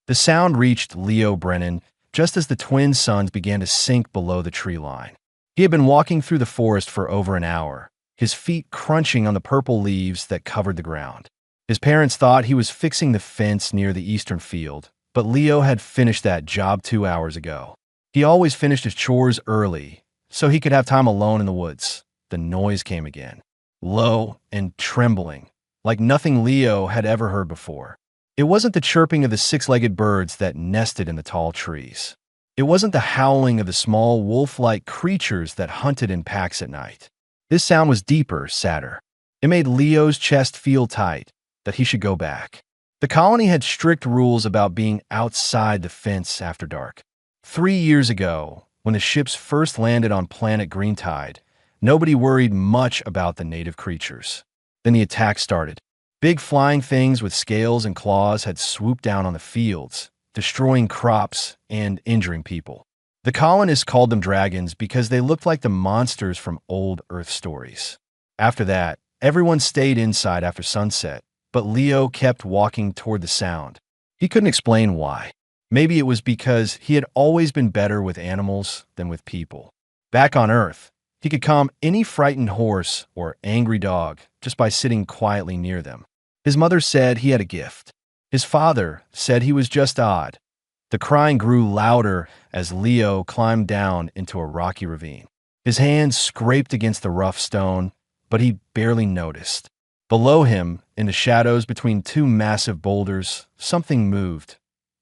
The sound reached Leo Brennan just as the twin suns began to sink below the tree line. He had been walking through the forest for over an hour, his feet crunching on the purple leaves that covered the ground. His parents thought he was fixing the fence near the eastern field, but Leo had finished that job 2 hours ago. He always finished his chores early, so he could have time alone in the woods. The noise came again, low and trembling, like nothing Leo had ever heard before. It wasn't the chirping of the six-legged birds that nested in the tall trees. It wasn't the howling of the small wolf-like creatures that hunted in packs at night. This sound was deeper, sadder. It made Leo's chest feel tight, that he should go back. The colony had strict rules about being outside the fence after dark. 3 years ago, when the ships first landed on planet Greentide, nobody worried much about the native creatures. Then the attack started. Big flying things with scales and claws had swooped down on the fields, destroying crops and injuring people. The colonists called them dragons because they looked like the monsters from old Earth stories. After that, everyone stayed inside after sunset, but Leo kept walking toward the sound. He couldn't explain why. Maybe it was because he had always been better with animals than with people. Back on Earth, he could calm any frightened horse or angry dog just by sitting quietly near them. His mother said he had a gift. His father said he was just odd. The crying grew louder as Leo climbed down into a rocky ravine. His hands scraped against the rough stone, but he barely noticed. Below him, in the shadows between two massive boulders, something moved.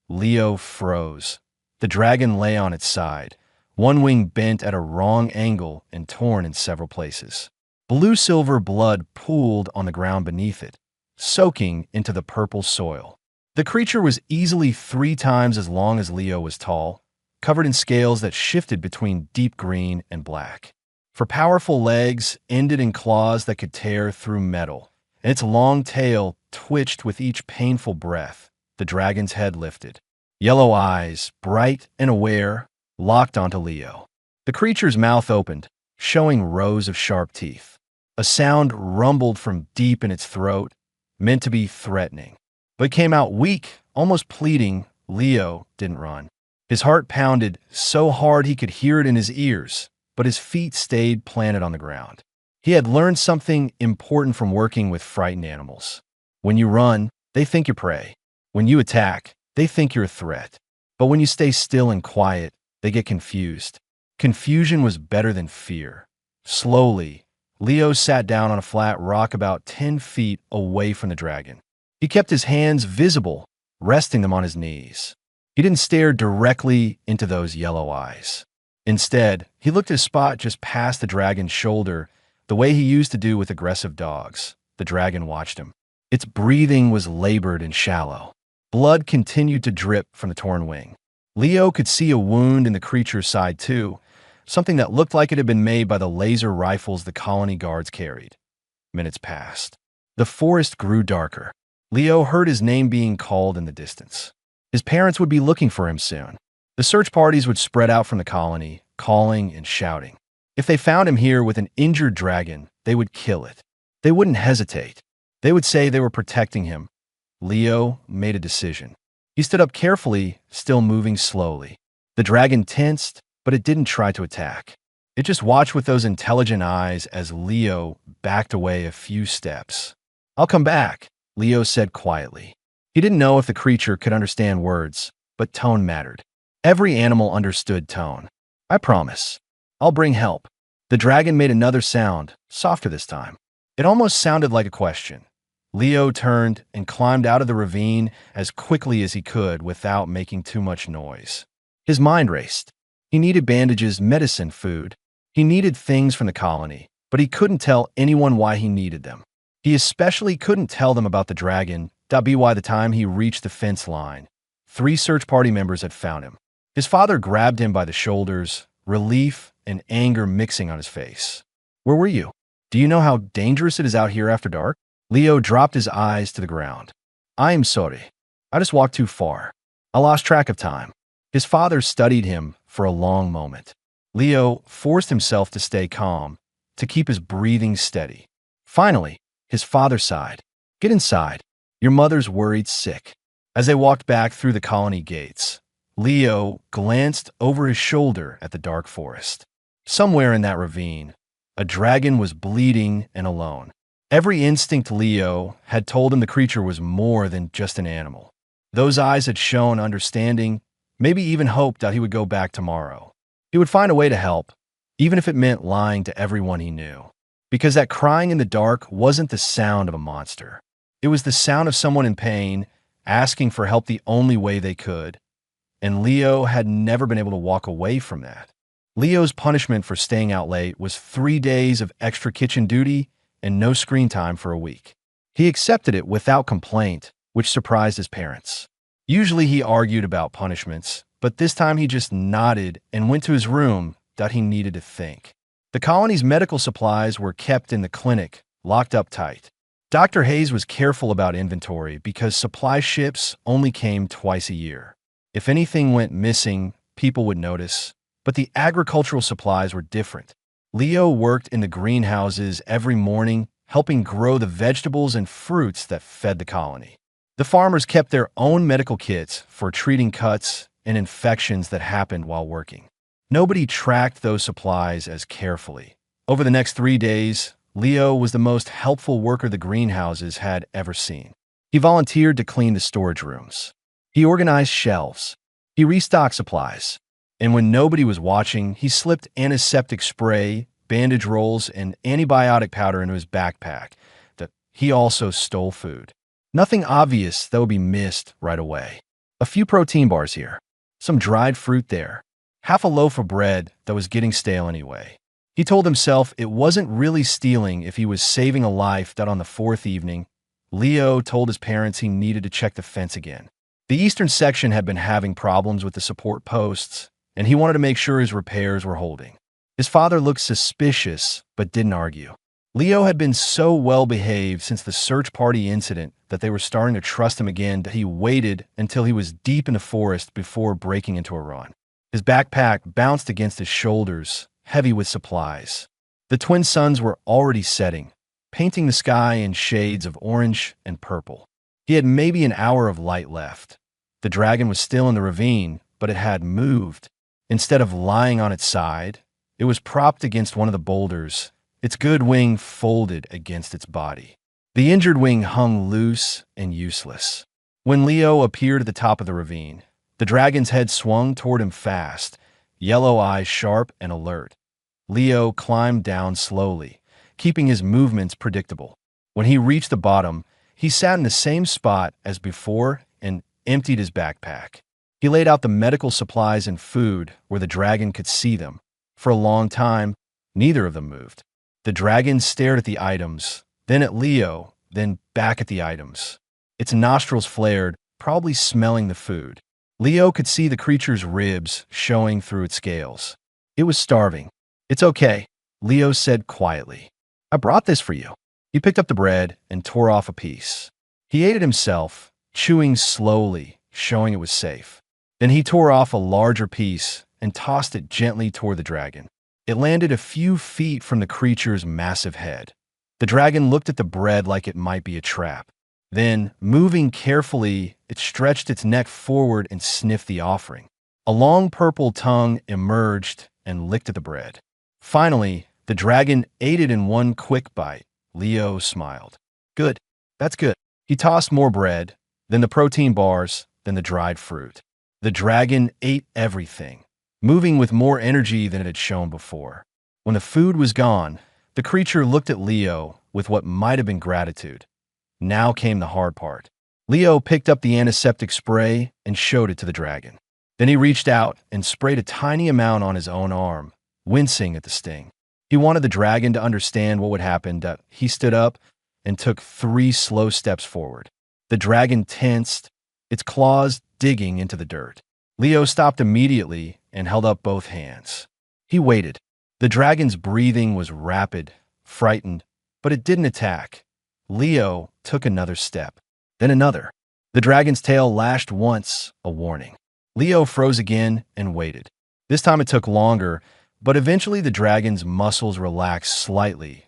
Leo froze. The dragon lay on its side, one wing bent at a wrong angle and torn in several places. Blue-silver blood pooled on the ground beneath it, soaking into the purple soil. The creature was easily 3 times as long as Leo was tall, covered in scales that shifted between deep green and black. For powerful legs ended in claws that could tear through metal, and its long tail twitched with each painful breath. The dragon's head lifted. Yellow eyes, bright and aware, locked onto Leo. The creature's mouth opened, showing rows of sharp teeth. A sound rumbled from deep in its throat, meant to be threatening. But it came out weak, almost pleading. Leo didn't run. His heart pounded so hard he could hear it in his ears, but his feet stayed planted on the ground. He had learned something important from working with frightened animals. When you run, they think you're prey. When you attack, they think you're a threat. But when you stay still and quiet, they get confused. Confusion was better than fear. Slowly, Leo sat down on a flat rock about 10 feet away from the dragon. He kept his hands visible, resting them on his knees. He didn't stare directly into those yellow eyes. Instead, he looked at a spot just past the dragon's shoulder, the way he used to do with aggressive dogs. The dragon watched him. Its breathing was labored and shallow. Blood continued to drip from the torn wing. Leo could see a wound in the creature's side too, something that looked like it had been made by the laser rifles the colony guards carried. Minutes passed. The forest grew darker. Leo heard his name being called in the distance. His parents would be looking for him soon. The search parties would spread out from the colony, calling and shouting. If they found him here with an injured dragon, they would kill it. They wouldn't hesitate. They would say they were protecting him. Leo made a decision. He stood up carefully, still moving slowly. The dragon tensed, but it didn't try to attack. It just watched with those intelligent eyes as Leo backed away a few steps. "I'll come back," Leo said quietly. He didn't know if the creature could understand words, but tone mattered. Every animal understood tone. "I promise. I'll bring help." The dragon made another sound, softer this time. It almost sounded like a question. Leo turned and climbed out of the ravine as quickly as he could without making too much noise. His mind raced. He needed bandages, medicine, food. He needed things from the colony, but he couldn't tell anyone why he needed them. He especially couldn't tell them about the dragon. By the time he reached the fence line, 3 search party members had found him. His father grabbed him by the shoulders, relief and anger mixing on his face. "Where were you? Do you know how dangerous it is out here after dark?" Leo dropped his eyes to the ground. "I am sorry. I just walked too far. I lost track of time." His father studied him for a long moment. Leo forced himself to stay calm, to keep his breathing steady. Finally, his father sighed. "Get inside. Your mother's worried sick." As they walked back through the colony gates, Leo glanced over his shoulder at the dark forest. Somewhere in that ravine, a dragon was bleeding and alone. Every instinct Leo had told him the creature was more than just an animal. Those eyes had shown understanding, maybe even hope that he would go back tomorrow. He would find a way to help, even if it meant lying to everyone he knew. Because that crying in the dark wasn't the sound of a monster. It was the sound of someone in pain, asking for help the only way they could. And Leo had never been able to walk away from that. Leo's punishment for staying out late was 3 days of extra kitchen duty and no screen time for a week. He accepted it without complaint, which surprised his parents. Usually he argued about punishments, but this time he just nodded and went to his room that he needed to think. The colony's medical supplies were kept in the clinic, locked up tight. Dr. Hayes was careful about inventory because supply ships only came twice a year. If anything went missing, people would notice, but the agricultural supplies were different. Leo worked in the greenhouses every morning, helping grow the vegetables and fruits that fed the colony. The farmers kept their own medical kits for treating cuts and infections that happened while working. Nobody tracked those supplies as carefully. Over the next 3 days, Leo was the most helpful worker the greenhouses had ever seen. He volunteered to clean the storage rooms. He organized shelves. He restocked supplies. And when nobody was watching, he slipped antiseptic spray, bandage rolls, and antibiotic powder into his backpack. He also stole food. Nothing obvious that would be missed right away. A few protein bars here. Some dried fruit there. Half a loaf of bread that was getting stale anyway. He told himself it wasn't really stealing if he was saving a life. That on the 4th evening, Leo told his parents he needed to check the fence again. The eastern section had been having problems with the support posts, and he wanted to make sure his repairs were holding. His father looked suspicious, but didn't argue. Leo had been so well-behaved since the search party incident that they were starting to trust him again that he waited until he was deep in the forest before breaking into a run. His backpack bounced against his shoulders, heavy with supplies. The twin suns were already setting, painting the sky in shades of orange and purple. He had maybe an hour of light left. The dragon was still in the ravine, but it had moved. Instead of lying on its side, it was propped against one of the boulders, its good wing folded against its body. The injured wing hung loose and useless. When Leo appeared at the top of the ravine, the dragon's head swung toward him fast, yellow eyes sharp and alert. Leo climbed down slowly, keeping his movements predictable. When he reached the bottom, he sat in the same spot as before and emptied his backpack. He laid out the medical supplies and food where the dragon could see them. For a long time, neither of them moved. The dragon stared at the items, then at Leo, then back at the items. Its nostrils flared, probably smelling the food. Leo could see the creature's ribs showing through its scales. It was starving. "It's okay," Leo said quietly. "I brought this for you." He picked up the bread and tore off a piece. He ate it himself, chewing slowly, showing it was safe. Then he tore off a larger piece and tossed it gently toward the dragon. It landed a few feet from the creature's massive head. The dragon looked at the bread like it might be a trap. Then, moving carefully, it stretched its neck forward and sniffed the offering. A long purple tongue emerged and licked at the bread. Finally, the dragon ate it in one quick bite. Leo smiled. "Good. That's good." He tossed more bread, then the protein bars, then the dried fruit. The dragon ate everything, moving with more energy than it had shown before. When the food was gone, the creature looked at Leo with what might have been gratitude. Now came the hard part. Leo picked up the antiseptic spray and showed it to the dragon. Then he reached out and sprayed a tiny amount on his own arm, wincing at the sting. He wanted the dragon to understand what would happen. He stood up and took 3 slow steps forward. The dragon tensed, its claws digging into the dirt. Leo stopped immediately and held up both hands. He waited. The dragon's breathing was rapid, frightened, but it didn't attack. Leo took another step, then another. The dragon's tail lashed once, a warning. Leo froze again and waited. This time it took longer, but eventually the dragon's muscles relaxed slightly.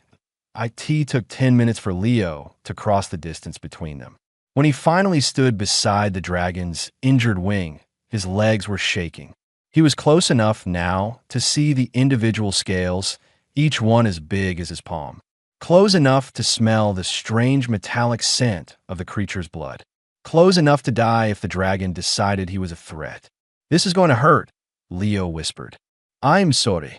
It took 10 minutes for Leo to cross the distance between them. When he finally stood beside the dragon's injured wing, his legs were shaking. He was close enough now to see the individual scales, each one as big as his palm. Close enough to smell the strange metallic scent of the creature's blood. Close enough to die if the dragon decided he was a threat. "This is going to hurt," Leo whispered. "I'm sorry."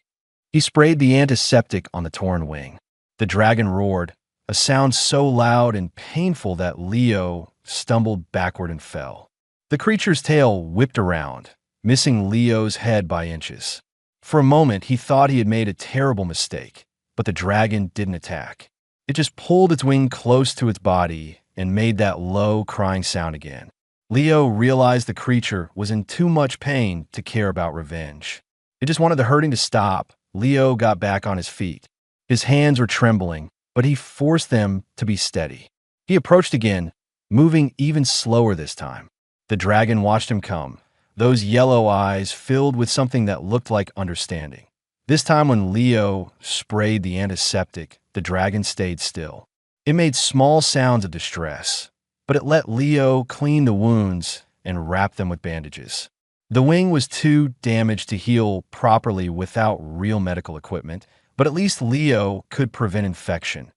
He sprayed the antiseptic on the torn wing. The dragon roared, a sound so loud and painful that Leo stumbled backward and fell. The creature's tail whipped around, missing Leo's head by inches. For a moment, he thought he had made a terrible mistake, but the dragon didn't attack. It just pulled its wing close to its body and made that low, crying sound again. Leo realized the creature was in too much pain to care about revenge. It just wanted the hurting to stop. Leo got back on his feet. His hands were trembling, but he forced them to be steady. He approached again, moving even slower this time. The dragon watched him come, those yellow eyes filled with something that looked like understanding. This time when Leo sprayed the antiseptic, the dragon stayed still. It made small sounds of distress, but it let Leo clean the wounds and wrap them with bandages. The wing was too damaged to heal properly without real medical equipment, but at least Leo could prevent infection.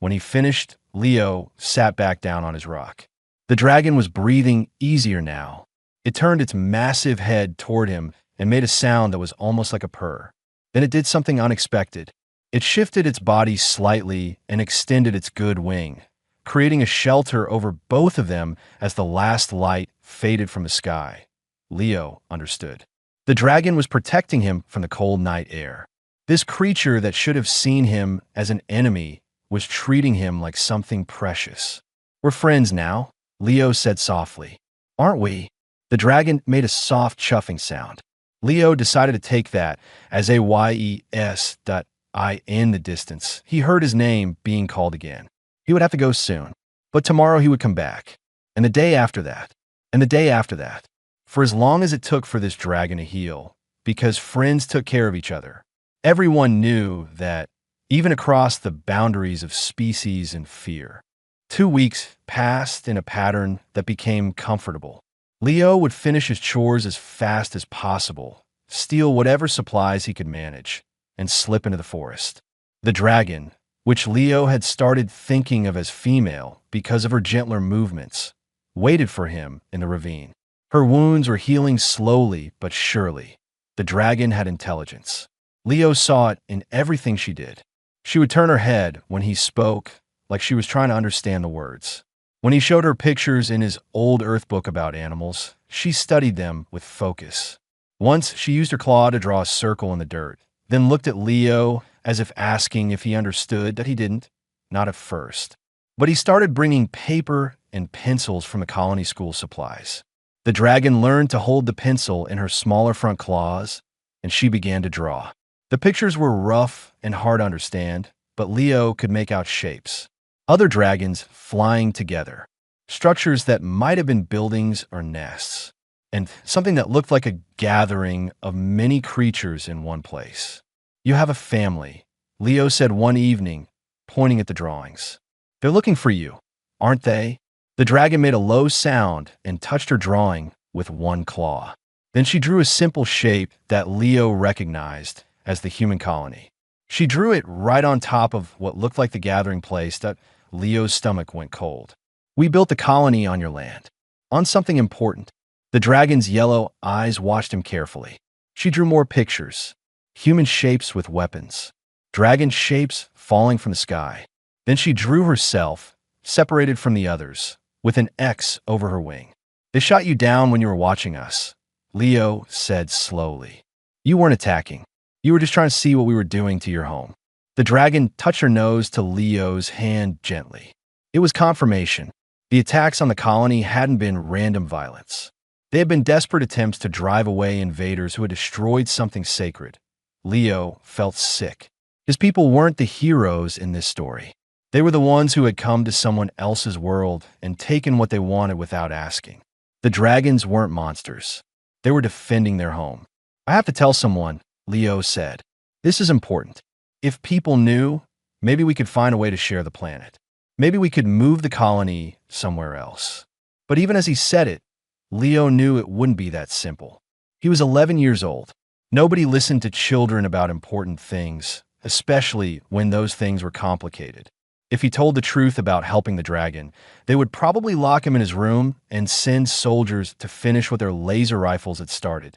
When he finished, Leo sat back down on his rock. The dragon was breathing easier now. It turned its massive head toward him and made a sound that was almost like a purr. Then it did something unexpected. It shifted its body slightly and extended its good wing, creating a shelter over both of them as the last light faded from the sky. Leo understood. The dragon was protecting him from the cold night air. This creature that should have seen him as an enemy was treating him like something precious. "We're friends now," Leo said softly. "Aren't we?" The dragon made a soft chuffing sound. Leo decided to take that as a YES.I in the distance. He heard his name being called again. He would have to go soon, but tomorrow he would come back. And the day after that, and the day after that, for as long as it took for this dragon to heal, because friends took care of each other. Everyone knew that, even across the boundaries of species and fear. 2 weeks passed in a pattern that became comfortable. Leo would finish his chores as fast as possible, steal whatever supplies he could manage, and slip into the forest. The dragon, which Leo had started thinking of as female because of her gentler movements, waited for him in the ravine. Her wounds were healing slowly but surely. The dragon had intelligence. Leo saw it in everything she did. She would turn her head when he spoke, like she was trying to understand the words. When he showed her pictures in his old Earth book about animals, she studied them with focus. Once she used her claw to draw a circle in the dirt, then looked at Leo as if asking if he understood that he didn't, not at first. But he started bringing paper and pencils from the colony school supplies. The dragon learned to hold the pencil in her smaller front claws, and she began to draw. The pictures were rough and hard to understand, but Leo could make out shapes. Other dragons flying together. Structures that might have been buildings or nests. And something that looked like a gathering of many creatures in one place. "You have a family," Leo said one evening, pointing at the drawings. "They're looking for you, aren't they?" The dragon made a low sound and touched her drawing with one claw. Then she drew a simple shape that Leo recognized as the human colony. She drew it right on top of what looked like the gathering place that Leo's stomach went cold. "We built the colony on your land, on something important." The dragon's yellow eyes watched him carefully. She drew more pictures, human shapes with weapons, dragon shapes falling from the sky. Then she drew herself, separated from the others, with an X over her wing. "They shot you down when you were watching us," Leo said slowly. "You weren't attacking. You were just trying to see what we were doing to your home." The dragon touched her nose to Leo's hand gently. It was confirmation. The attacks on the colony hadn't been random violence. They had been desperate attempts to drive away invaders who had destroyed something sacred. Leo felt sick. His people weren't the heroes in this story. They were the ones who had come to someone else's world and taken what they wanted without asking. The dragons weren't monsters. They were defending their home. "I have to tell someone," Leo said. "This is important. If people knew, maybe we could find a way to share the planet. Maybe we could move the colony somewhere else." But even as he said it, Leo knew it wouldn't be that simple. He was 11 years old. Nobody listened to children about important things, especially when those things were complicated. If he told the truth about helping the dragon, they would probably lock him in his room and send soldiers to finish what their laser rifles had started.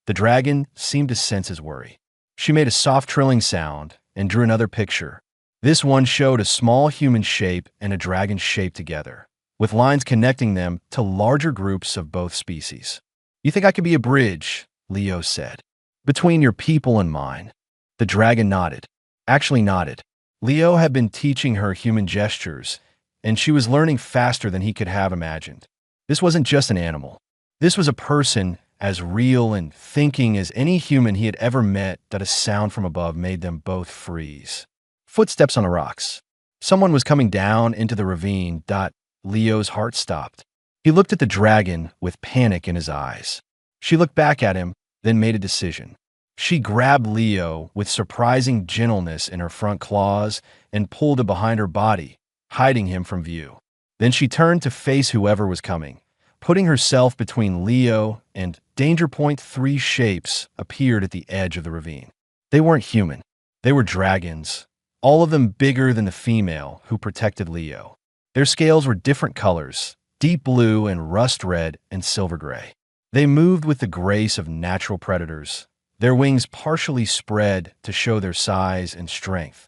The dragon seemed to sense his worry. She made a soft trilling sound and drew another picture. This one showed a small human shape and a dragon shape together, with lines connecting them to larger groups of both species. "You think I could be a bridge," Leo said, "between your people and mine?" The dragon nodded. Actually nodded. Leo had been teaching her human gestures, and she was learning faster than he could have imagined. This wasn't just an animal. This was a person as real and thinking as any human he had ever met that a sound from above made them both freeze. Footsteps on the rocks. Someone was coming down into the ravine. Leo's heart stopped. He looked at the dragon with panic in his eyes. She looked back at him, then made a decision. She grabbed Leo with surprising gentleness in her front claws and pulled him behind her body, hiding him from view. Then she turned to face whoever was coming, putting herself between Leo and danger point. 3 shapes appeared at the edge of the ravine. They weren't human. They were dragons, all of them bigger than the female who protected Leo. Their scales were different colors, deep blue and rust red and silver gray. They moved with the grace of natural predators, their wings partially spread to show their size and strength.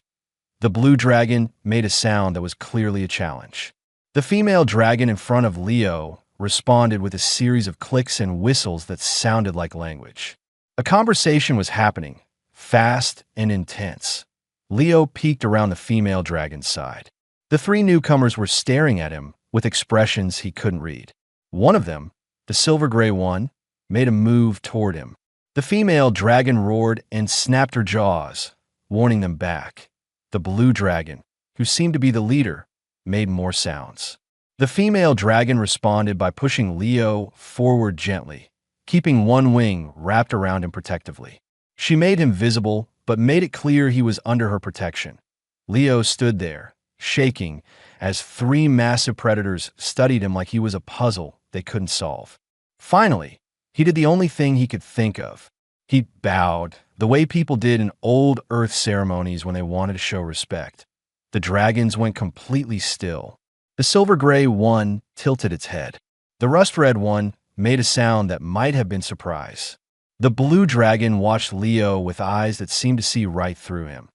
The blue dragon made a sound that was clearly a challenge. The female dragon in front of Leo responded with a series of clicks and whistles that sounded like language. A conversation was happening, fast and intense. Leo peeked around the female dragon's side. The 3 newcomers were staring at him with expressions he couldn't read. One of them, the silver gray one, made a move toward him. The female dragon roared and snapped her jaws, warning them back. The blue dragon, who seemed to be the leader, made more sounds. The female dragon responded by pushing Leo forward gently, keeping one wing wrapped around him protectively. She made him visible, but made it clear he was under her protection. Leo stood there, shaking, as 3 massive predators studied him like he was a puzzle they couldn't solve. Finally, he did the only thing he could think of. He bowed, the way people did in old Earth ceremonies when they wanted to show respect. The dragons went completely still. The silver gray one tilted its head. The rust red one made a sound that might have been surprise. The blue dragon watched Leo with eyes that seemed to see right through him.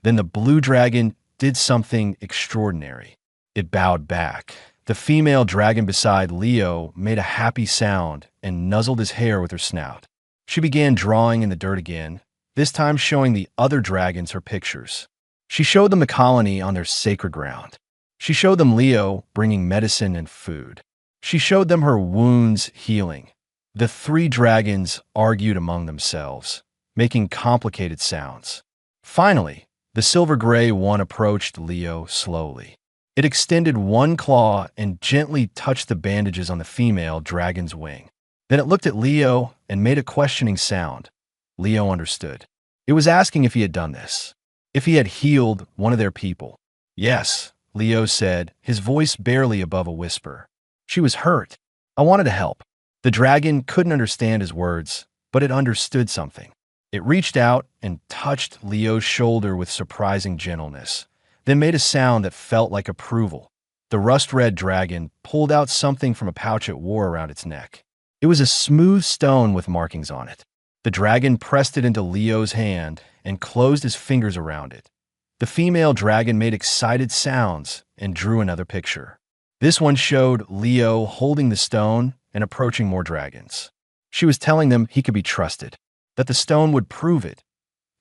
Then the blue dragon did something extraordinary. It bowed back. The female dragon beside Leo made a happy sound and nuzzled his hair with her snout. She began drawing in the dirt again, this time showing the other dragons her pictures. She showed them the colony on their sacred ground. She showed them Leo bringing medicine and food. She showed them her wounds healing. The 3 dragons argued among themselves, making complicated sounds. Finally, the silver gray one approached Leo slowly. It extended one claw and gently touched the bandages on the female dragon's wing. Then it looked at Leo and made a questioning sound. Leo understood. It was asking if he had done this, if he had healed one of their people. "Yes," Leo said, his voice barely above a whisper. "She was hurt. I wanted to help." The dragon couldn't understand his words, but it understood something. It reached out and touched Leo's shoulder with surprising gentleness, then made a sound that felt like approval. The rust-red dragon pulled out something from a pouch it wore around its neck. It was a smooth stone with markings on it. The dragon pressed it into Leo's hand and closed his fingers around it. The female dragon made excited sounds and drew another picture. This one showed Leo holding the stone and approaching more dragons. She was telling them he could be trusted, that the stone would prove it.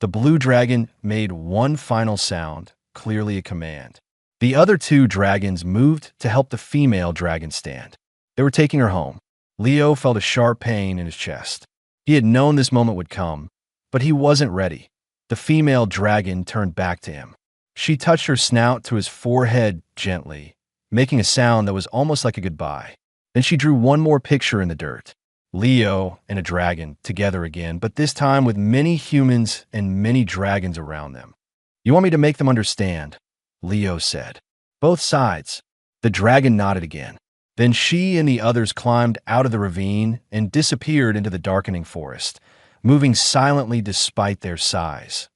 The blue dragon made one final sound, clearly a command. The other 2 dragons moved to help the female dragon stand. They were taking her home. Leo felt a sharp pain in his chest. He had known this moment would come, but he wasn't ready. The female dragon turned back to him. She touched her snout to his forehead gently, making a sound that was almost like a goodbye. Then she drew one more picture in the dirt. Leo and a dragon together again, but this time with many humans and many dragons around them. "You want me to make them understand?" Leo said. "Both sides." The dragon nodded again. Then she and the others climbed out of the ravine and disappeared into the darkening forest, moving silently despite their size.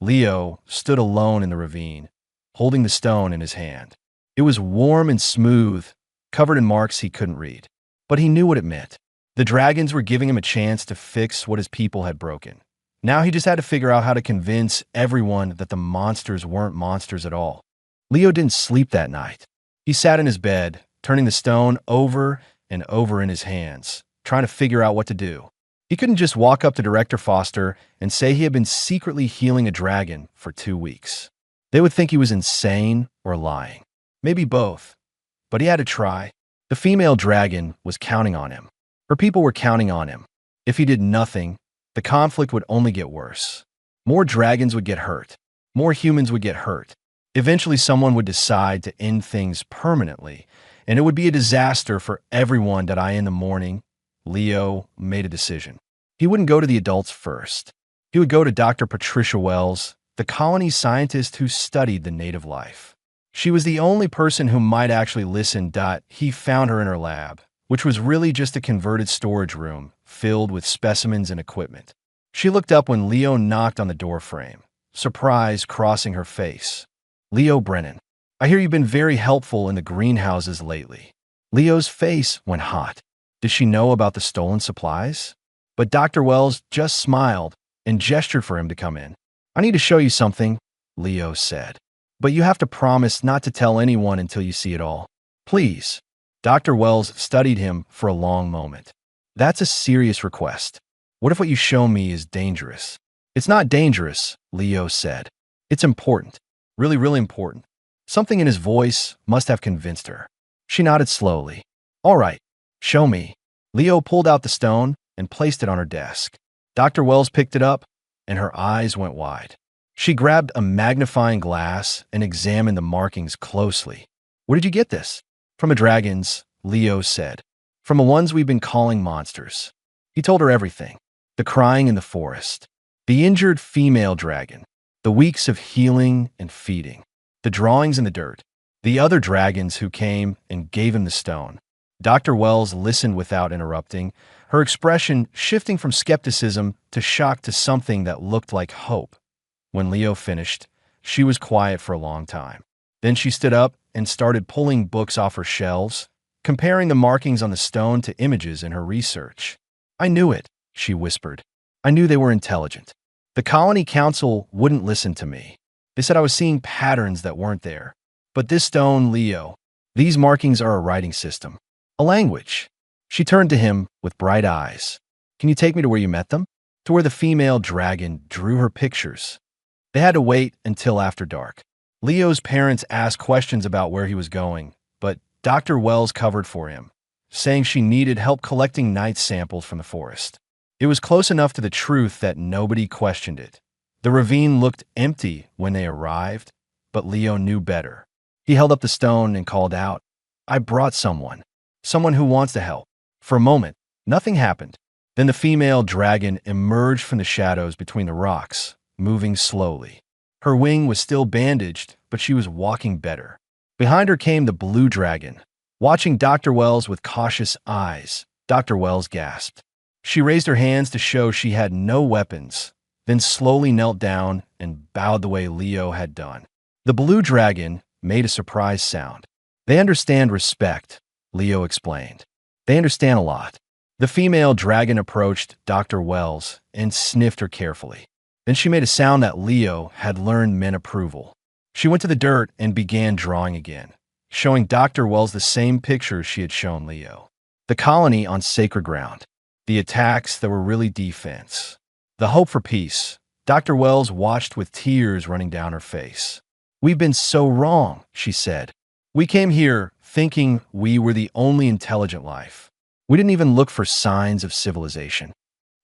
Leo stood alone in the ravine, holding the stone in his hand. It was warm and smooth, covered in marks he couldn't read. But he knew what it meant. The dragons were giving him a chance to fix what his people had broken. Now he just had to figure out how to convince everyone that the monsters weren't monsters at all. Leo didn't sleep that night. He sat in his bed, turning the stone over and over in his hands, trying to figure out what to do. He couldn't just walk up to Director Foster and say he had been secretly healing a dragon for 2 weeks. They would think he was insane or lying. Maybe both. But he had to try. The female dragon was counting on him. Her people were counting on him. If he did nothing, the conflict would only get worse. More dragons would get hurt. More humans would get hurt. Eventually, someone would decide to end things permanently, and it would be a disaster for everyone. That in the morning, Leo made a decision. He wouldn't go to the adults first. He would go to Dr. Patricia Wells, the colony scientist who studied the native life. She was the only person who might actually listen. He found her in her lab, which was really just a converted storage room filled with specimens and equipment. She looked up when Leo knocked on the doorframe, surprise crossing her face. "Leo Brennan, I hear you've been very helpful in the greenhouses lately." Leo's face went hot. Did she know about the stolen supplies? But Dr. Wells just smiled and gestured for him to come in. "I need to show you something," Leo said. "But you have to promise not to tell anyone until you see it all. Please." Dr. Wells studied him for a long moment. "That's a serious request. What if what you show me is dangerous?" "It's not dangerous," Leo said. "It's important. Really, really important." Something in his voice must have convinced her. She nodded slowly. "All right, show me." Leo pulled out the stone and placed it on her desk. Dr. Wells picked it up, and her eyes went wide. She grabbed a magnifying glass and examined the markings closely. "Where did you get this?" "From a dragon's," Leo said. "From the ones we've been calling monsters." He told her everything. The crying in the forest, the injured female dragon, the weeks of healing and feeding, the drawings in the dirt, the other dragons who came and gave him the stone. Dr. Wells listened without interrupting, her expression shifting from skepticism to shock to something that looked like hope. When Leo finished, she was quiet for a long time. Then she stood up and started pulling books off her shelves, comparing the markings on the stone to images in her research. "I knew it," she whispered. "I knew they were intelligent. The colony council wouldn't listen to me. They said I was seeing patterns that weren't there. But this stone, Leo, these markings are a writing system, a language." She turned to him with bright eyes. "Can you take me to where you met them?" "To where the female dragon drew her pictures." They had to wait until after dark. Leo's parents asked questions about where he was going, but Dr. Wells covered for him, saying she needed help collecting night samples from the forest. It was close enough to the truth that nobody questioned it. The ravine looked empty when they arrived, but Leo knew better. He held up the stone and called out, "I brought someone who wants to help." For a moment, nothing happened. Then the female dragon emerged from the shadows between the rocks, moving slowly. Her wing was still bandaged, but she was walking better. Behind her came the blue dragon. Watching Dr. Wells with cautious eyes, Dr. Wells gasped. She raised her hands to show she had no weapons, then slowly knelt down and bowed the way Leo had done. The blue dragon made a surprised sound. "They understand respect," Leo explained. "They understand a lot." The female dragon approached Dr. Wells and sniffed her carefully. Then she made a sound that Leo had learned meant approval. She went to the dirt and began drawing again, showing Dr. Wells the same pictures she had shown Leo. The colony on sacred ground, the attacks that were really defense, the hope for peace. Dr. Wells watched with tears running down her face. "We've been so wrong," she said. "We came here thinking we were the only intelligent life. We didn't even look for signs of civilization."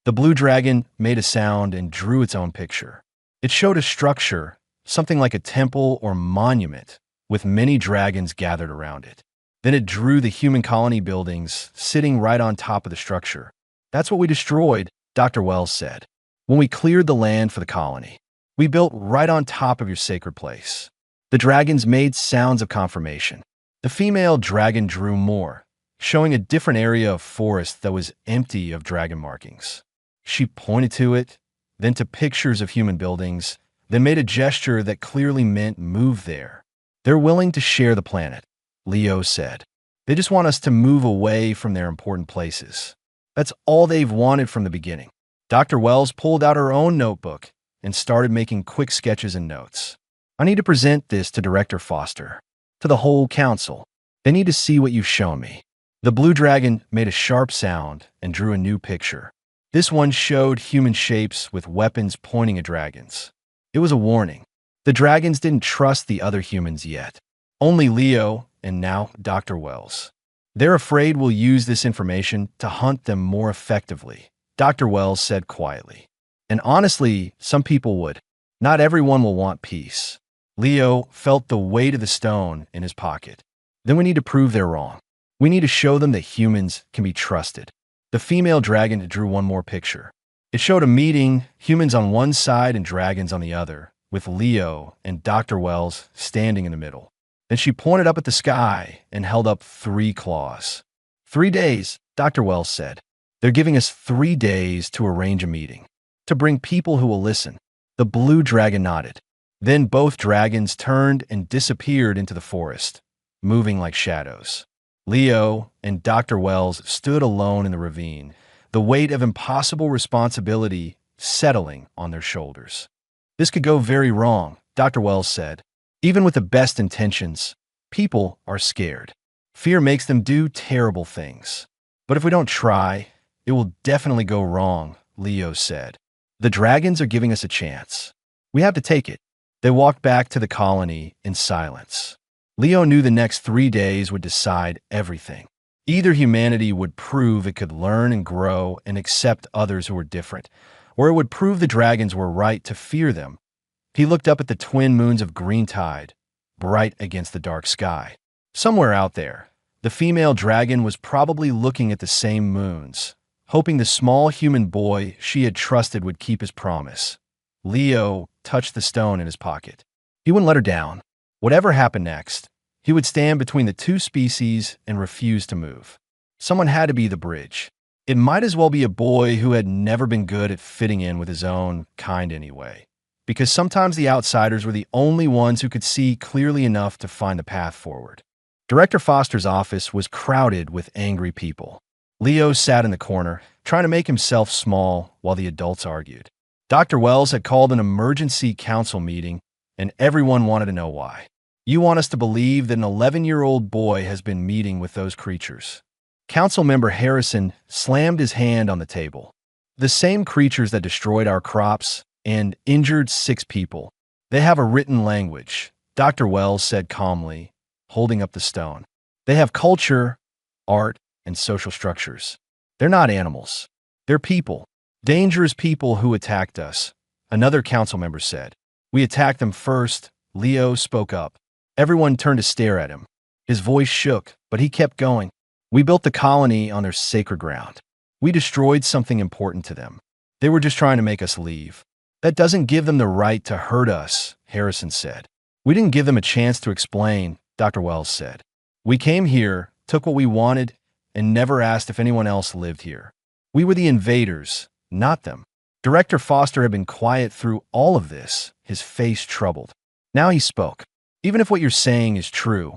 The blue dragon made a sound and drew its own picture. It showed a structure, something like a temple or monument, with many dragons gathered around it. Then it drew the human colony buildings sitting right on top of the structure. "That's what we destroyed," Dr. Wells said. "When we cleared the land for the colony, we built right on top of your sacred place." The dragons made sounds of confirmation. The female dragon drew more, showing a different area of forest that was empty of dragon markings. She pointed to it, then to pictures of human buildings, then made a gesture that clearly meant move there. They're willing to share the planet, Leo said. They just want us to move away from their important places. That's all they've wanted from the beginning. Dr. Wells pulled out her own notebook and started making quick sketches and notes. I need to present this to Director Foster, to the whole council. They need to see what you've shown me. The blue dragon made a sharp sound and drew a new picture. This one showed human shapes with weapons pointing at dragons. It was a warning. The dragons didn't trust the other humans yet. Only Leo and now Dr. Wells. They're afraid we'll use this information to hunt them more effectively, Dr. Wells said quietly. And honestly, some people would. Not everyone will want peace. Leo felt the weight of the stone in his pocket. Then we need to prove they're wrong. We need to show them that humans can be trusted. The female dragon drew one more picture. It showed a meeting, humans on one side and dragons on the other, with Leo and Dr. Wells standing in the middle. Then she pointed up at the sky and held up 3 claws. 3 days, Dr. Wells said. They're giving us 3 days to arrange a meeting, to bring people who will listen. The blue dragon nodded. Then both dragons turned and disappeared into the forest, moving like shadows. Leo and Dr. Wells stood alone in the ravine, the weight of impossible responsibility settling on their shoulders. This could go very wrong, Dr. Wells said. Even with the best intentions, people are scared. Fear makes them do terrible things. But if we don't try, it will definitely go wrong, Leo said. The dragons are giving us a chance. We have to take it. They walked back to the colony in silence. Leo knew the next 3 days would decide everything. Either humanity would prove it could learn and grow and accept others who were different, or it would prove the dragons were right to fear them. He looked up at the twin moons of Greentide, bright against the dark sky. Somewhere out there, the female dragon was probably looking at the same moons, hoping the small human boy she had trusted would keep his promise. Leo touched the stone in his pocket. He wouldn't let her down. Whatever happened next, he would stand between the two species and refuse to move. Someone had to be the bridge. It might as well be a boy who had never been good at fitting in with his own kind anyway, because sometimes the outsiders were the only ones who could see clearly enough to find the path forward. Director Foster's office was crowded with angry people. Leo sat in the corner, trying to make himself small while the adults argued. Dr. Wells had called an emergency council meeting, and everyone wanted to know why. You want us to believe that an 11-year-old boy has been meeting with those creatures. Council member Harrison slammed his hand on the table. The same creatures that destroyed our crops and injured 6 people. They have a written language, Dr. Wells said calmly, holding up the stone. They have culture, art, and social structures. They're not animals. They're people. Dangerous people who attacked us, another council member said. We attacked them first, Leo spoke up. Everyone turned to stare at him. His voice shook, but he kept going. We built the colony on their sacred ground. We destroyed something important to them. They were just trying to make us leave. That doesn't give them the right to hurt us, Harrison said. We didn't give them a chance to explain, Dr. Wells said. We came here, took what we wanted, and never asked if anyone else lived here. We were the invaders, not them. Director Foster had been quiet through all of this, his face troubled. Now he spoke. Even if what you're saying is true,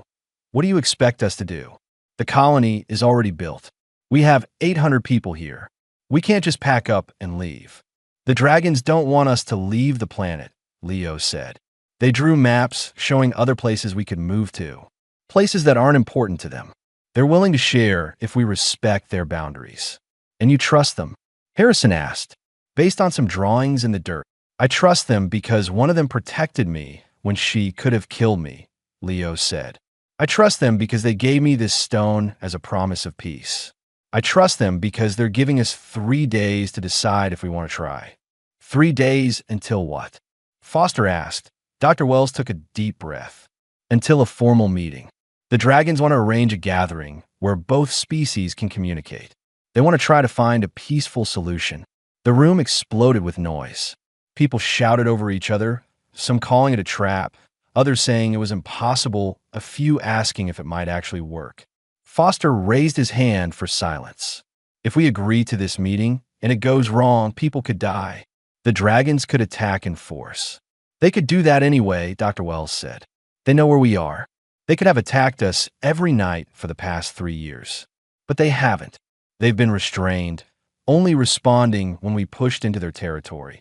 what do you expect us to do? The colony is already built. We have 800 people here. We can't just pack up and leave. The dragons don't want us to leave the planet, Leo said. They drew maps showing other places we could move to, places that aren't important to them. They're willing to share if we respect their boundaries. And you trust them? Harrison asked. Based on some drawings in the dirt. I trust them because one of them protected me when she could have killed me, Leo said. I trust them because they gave me this stone as a promise of peace. I trust them because they're giving us 3 days to decide if we want to try. 3 days until what? Foster asked. Dr. Wells took a deep breath. Until a formal meeting. The dragons want to arrange a gathering where both species can communicate. They want to try to find a peaceful solution. The room exploded with noise. People shouted over each other, some calling it a trap, others saying it was impossible, a few asking if it might actually work. Foster raised his hand for silence. If we agree to this meeting and it goes wrong, people could die. The dragons could attack in force. They could do that anyway, Dr. Wells said. They know where we are. They could have attacked us every night for the past 3 years. But they haven't. They've been restrained, only responding when we pushed into their territory.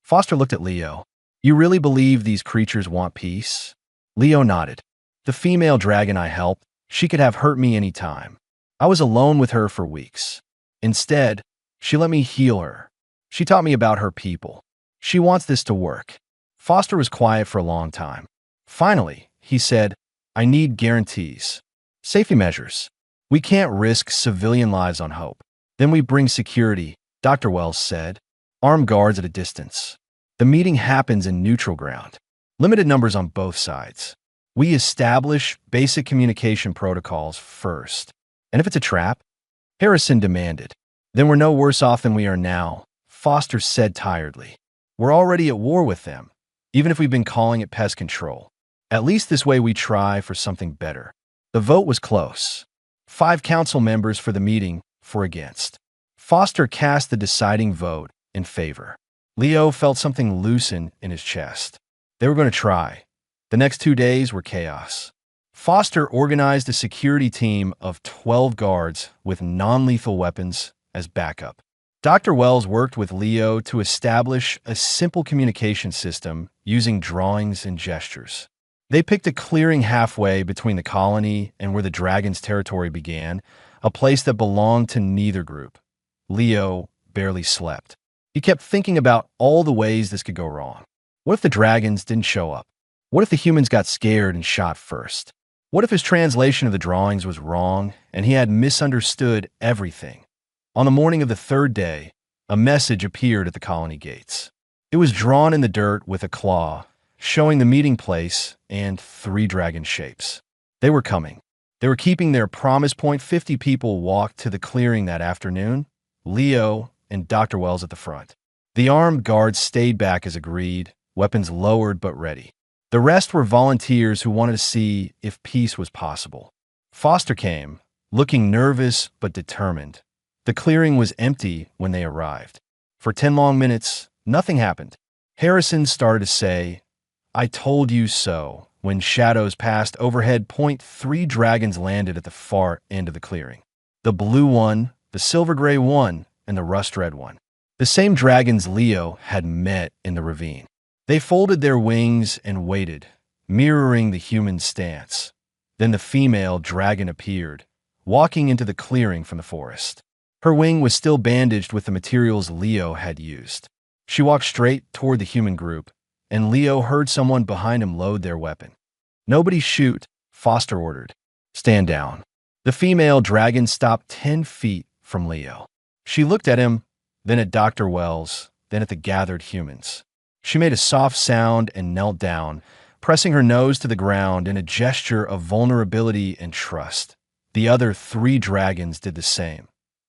Foster looked at Leo. You really believe these creatures want peace? Leo nodded. The female dragon I helped, she could have hurt me any time. I was alone with her for weeks. Instead, she let me heal her. She taught me about her people. She wants this to work. Foster was quiet for a long time. Finally, he said, I need guarantees. Safety measures. We can't risk civilian lives on hope. Then we bring security, Dr. Wells said. Armed guards at a distance. The meeting happens in neutral ground. Limited numbers on both sides. We establish basic communication protocols first. And if it's a trap? Harrison demanded. Then we're no worse off than we are now, Foster said tiredly. We're already at war with them, even if we've been calling it pest control. At least this way we try for something better. The vote was close. 5 council members for the meeting, 4 against. Foster cast the deciding vote in favor. Leo felt something loosen in his chest. They were going to try. The next 2 days were chaos. Foster organized a security team of 12 guards with non-lethal weapons as backup. Dr. Wells worked with Leo to establish a simple communication system using drawings and gestures. They picked a clearing halfway between the colony and where the dragon's territory began, a place that belonged to neither group. Leo barely slept. He kept thinking about all the ways this could go wrong. What if the dragons didn't show up? What if the humans got scared and shot first? What if his translation of the drawings was wrong and he had misunderstood everything? On the morning of the 3rd day, a message appeared at the colony gates. It was drawn in the dirt with a claw, showing the meeting place and 3 dragon shapes. They were coming. They were keeping their promise. 50 people walked to the clearing that afternoon, Leo and Dr. Wells at the front. The armed guards stayed back as agreed, weapons lowered but ready. The rest were volunteers who wanted to see if peace was possible. Foster came, looking nervous but determined. The clearing was empty when they arrived. For 10 long minutes, nothing happened. Harrison started to say, I told you so. When shadows passed overhead, 3 dragons landed at the far end of the clearing. The blue one, the silver-gray one, and the rust-red one. The same dragons Leo had met in the ravine. They folded their wings and waited, mirroring the human stance. Then the female dragon appeared, walking into the clearing from the forest. Her wing was still bandaged with the materials Leo had used. She walked straight toward the human group, and Leo heard someone behind him load their weapon. Nobody shoot, Foster ordered. Stand down. The female dragon stopped 10 feet from Leo. She looked at him, then at Dr. Wells, then at the gathered humans. She made a soft sound and knelt down, pressing her nose to the ground in a gesture of vulnerability and trust. The other 3 dragons did the same.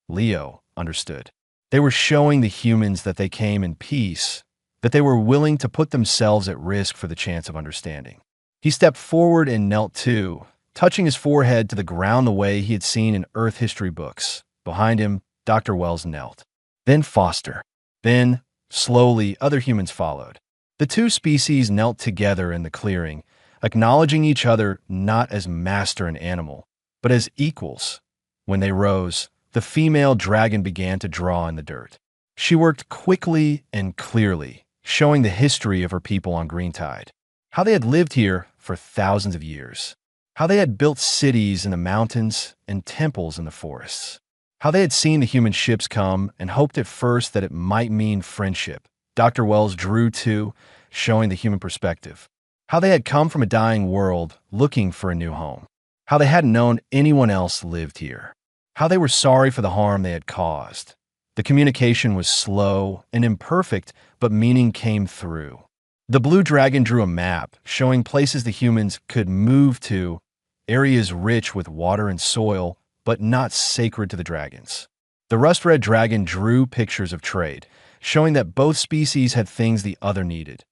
Leo understood. They were showing the humans that they came in peace, that they were willing to put themselves at risk for the chance of understanding. He stepped forward and knelt too, touching his forehead to the ground the way he had seen in Earth history books. Behind him, Dr. Wells knelt. Then Foster. Then, slowly, other humans followed. The 2 species knelt together in the clearing, acknowledging each other not as master and animal, but as equals. When they rose, the female dragon began to draw in the dirt. She worked quickly and clearly, showing the history of her people on Greentide, how they had lived here for thousands of years, how they had built cities in the mountains and temples in the forests, how they had seen the human ships come and hoped at first that it might mean friendship. Dr. Wells drew too, showing the human perspective, how they had come from a dying world looking for a new home, how they hadn't known anyone else lived here, how they were sorry for the harm they had caused. The communication was slow and imperfect, but meaning came through. The blue dragon drew a map showing places the humans could move to, areas rich with water and soil, but not sacred to the dragons. The rust-red dragon drew pictures of trade, showing that both species had things the other needed.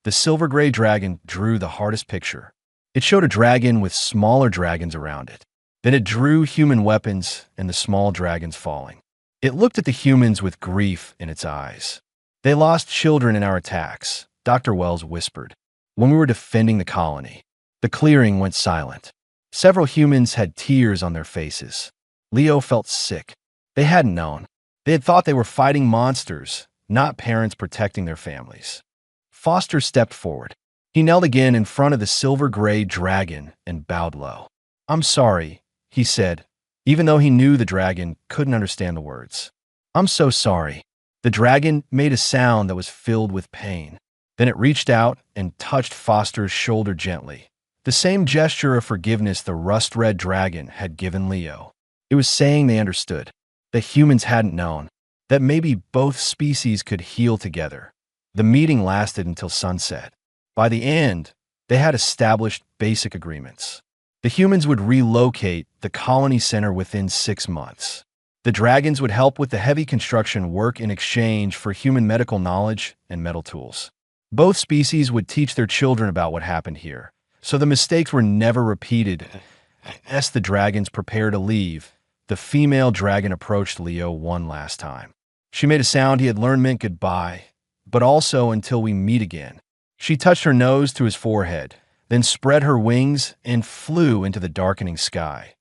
The silver-gray dragon drew the hardest picture. It showed a dragon with smaller dragons around it. Then it drew human weapons and the small dragons falling. It looked at the humans with grief in its eyes. They lost children in our attacks, Dr. Wells whispered. When we were defending the colony, the clearing went silent. Several humans had tears on their faces. Leo felt sick. They hadn't known. They had thought they were fighting monsters, not parents protecting their families. Foster stepped forward. He knelt again in front of the silver-gray dragon and bowed low. I'm sorry, he said, even though he knew the dragon couldn't understand the words. I'm so sorry. The dragon made a sound that was filled with pain. Then it reached out and touched Foster's shoulder gently, the same gesture of forgiveness the rust-red dragon had given Leo. It was saying they understood, that humans hadn't known, that maybe both species could heal together. The meeting lasted until sunset. By the end, they had established basic agreements. The humans would relocate the colony center within 6 months. The dragons would help with the heavy construction work in exchange for human medical knowledge and metal tools. Both species would teach their children about what happened here, so the mistakes were never repeated. As the dragons prepared to leave, the female dragon approached Leo one last time. She made a sound he had learned meant goodbye, but also until we meet again. She touched her nose to his forehead, then spread her wings and flew into the darkening sky.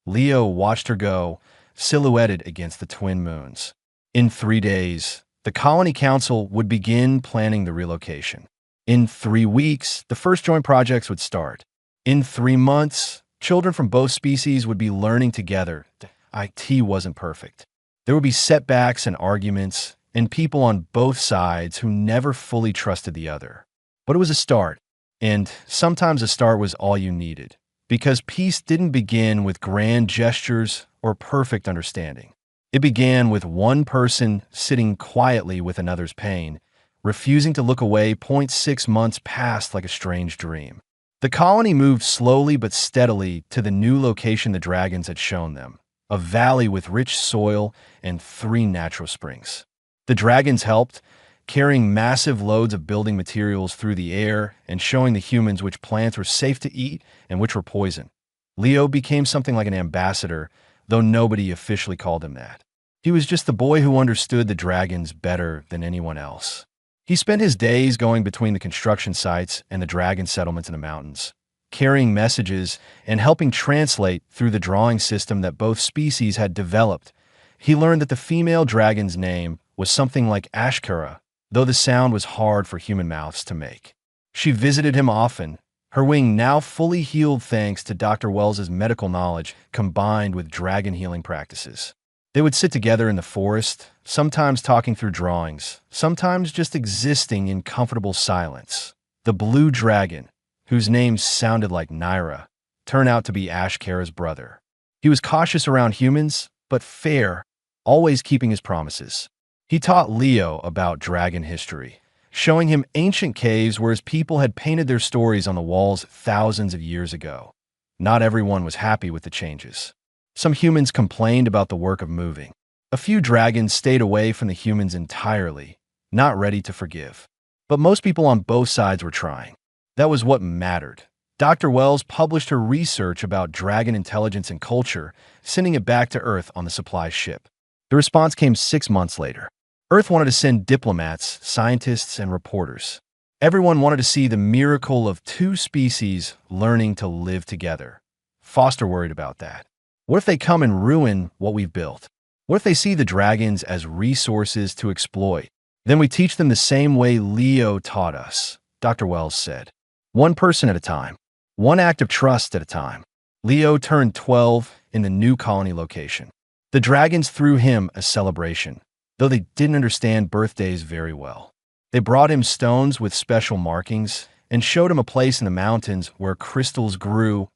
Leo watched her go, silhouetted against the twin moons. In 3 days, the Colony Council would begin planning the relocation. In 3 weeks, the first joint projects would start. In 3 months, children from both species would be learning together. IT wasn't perfect. There would be setbacks and arguments, and people on both sides who never fully trusted the other. But it was a start, and sometimes a start was all you needed, because peace didn't begin with grand gestures or perfect understanding. It began with one person sitting quietly with another's pain, refusing to look away. 6 months passed like a strange dream. The colony moved slowly but steadily to the new location the dragons had shown them, a valley with rich soil and 3 natural springs. The dragons helped, carrying massive loads of building materials through the air and showing the humans which plants were safe to eat and which were poison. Leo became something like an ambassador, though nobody officially called him that. He was just the boy who understood the dragons better than anyone else. He spent his days going between the construction sites and the dragon settlements in the mountains, carrying messages and helping translate through the drawing system that both species had developed. He learned that the female dragon's name was something like Ashkara, though the sound was hard for human mouths to make. She visited him often, her wing now fully healed thanks to Dr. Wells's medical knowledge combined with dragon healing practices. They would sit together in the forest, sometimes talking through drawings, sometimes just existing in comfortable silence. The blue dragon, whose name sounded like Naira, turned out to be Ashkara's brother. He was cautious around humans, but fair, always keeping his promises. He taught Leo about dragon history, showing him ancient caves where his people had painted their stories on the walls thousands of years ago. Not everyone was happy with the changes. Some humans complained about the work of moving. A few dragons stayed away from the humans entirely, not ready to forgive. But most people on both sides were trying. That was what mattered. Dr. Wells published her research about dragon intelligence and culture, sending it back to Earth on the supply ship. The response came 6 months later. Earth wanted to send diplomats, scientists, and reporters. Everyone wanted to see the miracle of 2 species learning to live together. Foster worried about that. What if they come and ruin what we've built? What if they see the dragons as resources to exploit? Then we teach them the same way Leo taught us, Dr. Wells said. 1 person at a time. 1 act of trust at a time. Leo turned 12 in the new colony location. The dragons threw him a celebration, though they didn't understand birthdays very well. They brought him stones with special markings and showed him a place in the mountains where crystals grew,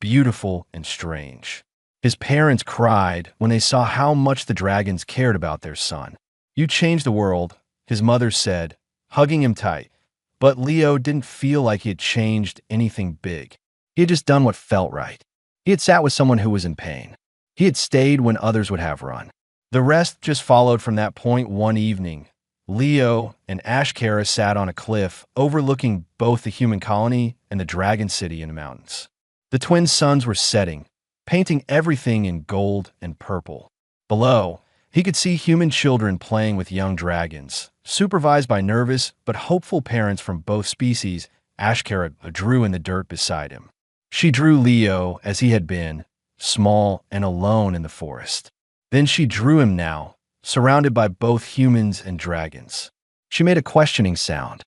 beautiful and strange. His parents cried when they saw how much the dragons cared about their son. You changed the world, his mother said, hugging him tight. But Leo didn't feel like he had changed anything big. He had just done what felt right. He had sat with someone who was in pain. He had stayed when others would have run. The rest just followed from that point. One evening, Leo and Ashkara sat on a cliff overlooking both the human colony and the dragon city in the mountains. The twin suns were setting, painting everything in gold and purple. Below, he could see human children playing with young dragons, supervised by nervous but hopeful parents from both species. Ashkara drew in the dirt beside him. She drew Leo as he had been, small and alone in the forest. Then she drew him now, surrounded by both humans and dragons. She made a questioning sound.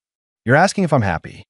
"You're asking if I'm happy?"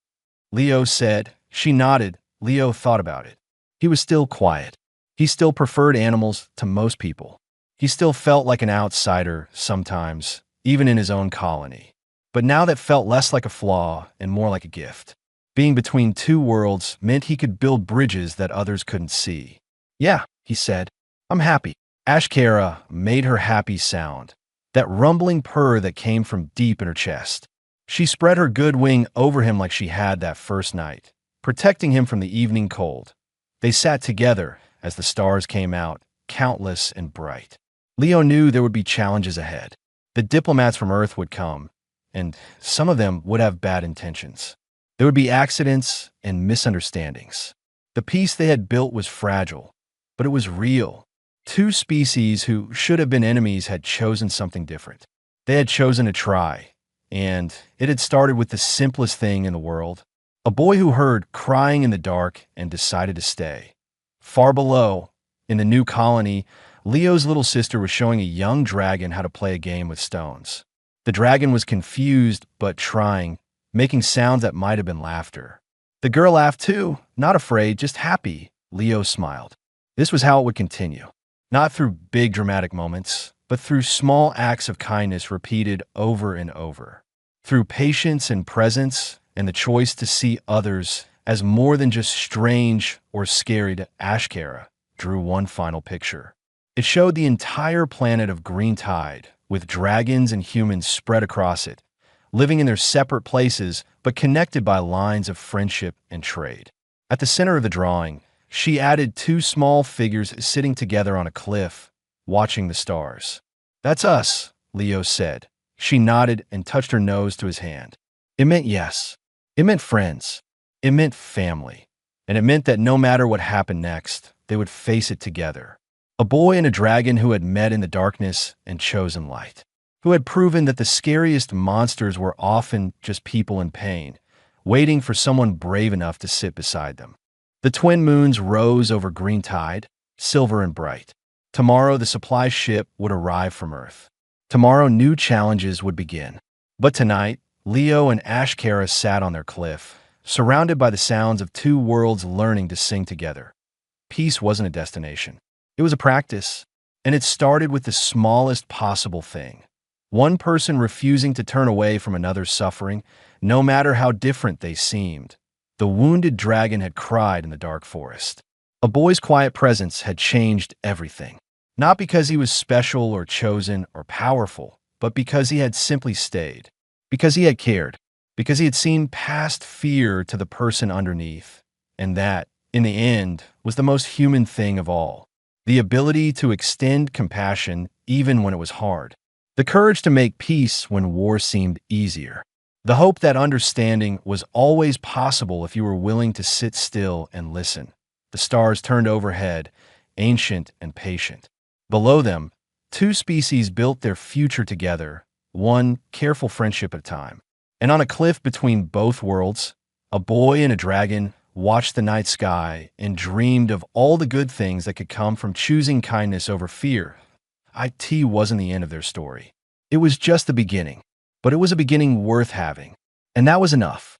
Leo said. She nodded. Leo thought about it. He was still quiet. He still preferred animals to most people. He still felt like an outsider sometimes, even in his own colony. But now that felt less like a flaw and more like a gift. Being between two worlds meant he could build bridges that others couldn't see. "Yeah," he said, "I'm happy." Ashkara made her happy sound, that rumbling purr that came from deep in her chest. She spread her good wing over him like she had that first night, protecting him from the evening cold. They sat together as the stars came out, countless and bright. Leo knew there would be challenges ahead. The diplomats from Earth would come, and some of them would have bad intentions. There would be accidents and misunderstandings. The peace they had built was fragile, but it was real. Two species who should have been enemies had chosen something different. They had chosen to try, and it had started with the simplest thing in the world. A boy who heard crying in the dark and decided to stay. Far below, in the new colony, Leo's little sister was showing a young dragon how to play a game with stones. The dragon was confused but trying, making sounds that might have been laughter. The girl laughed too, not afraid, just happy. Leo smiled. This was how it would continue. Not through big dramatic moments, but through small acts of kindness repeated over and over. Through patience and presence and the choice to see others as more than just strange or scary. To Ashkara drew one final picture. It showed the entire planet of Green Tide, with dragons and humans spread across it, living in their separate places but connected by lines of friendship and trade. At the center of the drawing, she added two small figures sitting together on a cliff, watching the stars. "That's us," Leo said. She nodded and touched her nose to his hand. It meant yes. It meant friends. It meant family. And it meant that no matter what happened next, they would face it together. A boy and a dragon who had met in the darkness and chosen light. Who had proven that the scariest monsters were often just people in pain, waiting for someone brave enough to sit beside them. The twin moons rose over Green Tide, silver and bright. Tomorrow the supply ship would arrive from Earth. Tomorrow new challenges would begin. But tonight, Leo and Ashkara sat on their cliff, surrounded by the sounds of two worlds learning to sing together. Peace wasn't a destination. It was a practice, and it started with the smallest possible thing. One person refusing to turn away from another's suffering, no matter how different they seemed. The wounded dragon had cried in the dark forest. A boy's quiet presence had changed everything. Not because he was special or chosen or powerful, but because he had simply stayed. Because he had cared. Because he had seen past fear to the person underneath. And that, in the end, was the most human thing of all. The ability to extend compassion even when it was hard. The courage to make peace when war seemed easier. The hope that understanding was always possible if you were willing to sit still and listen. The stars turned overhead, ancient and patient. Below them, two species built their future together, one careful friendship at a time. And on a cliff between both worlds, a boy and a dragon watched the night sky and dreamed of all the good things that could come from choosing kindness over fear. It wasn't the end of their story. It was just the beginning, but it was a beginning worth having. And that was enough.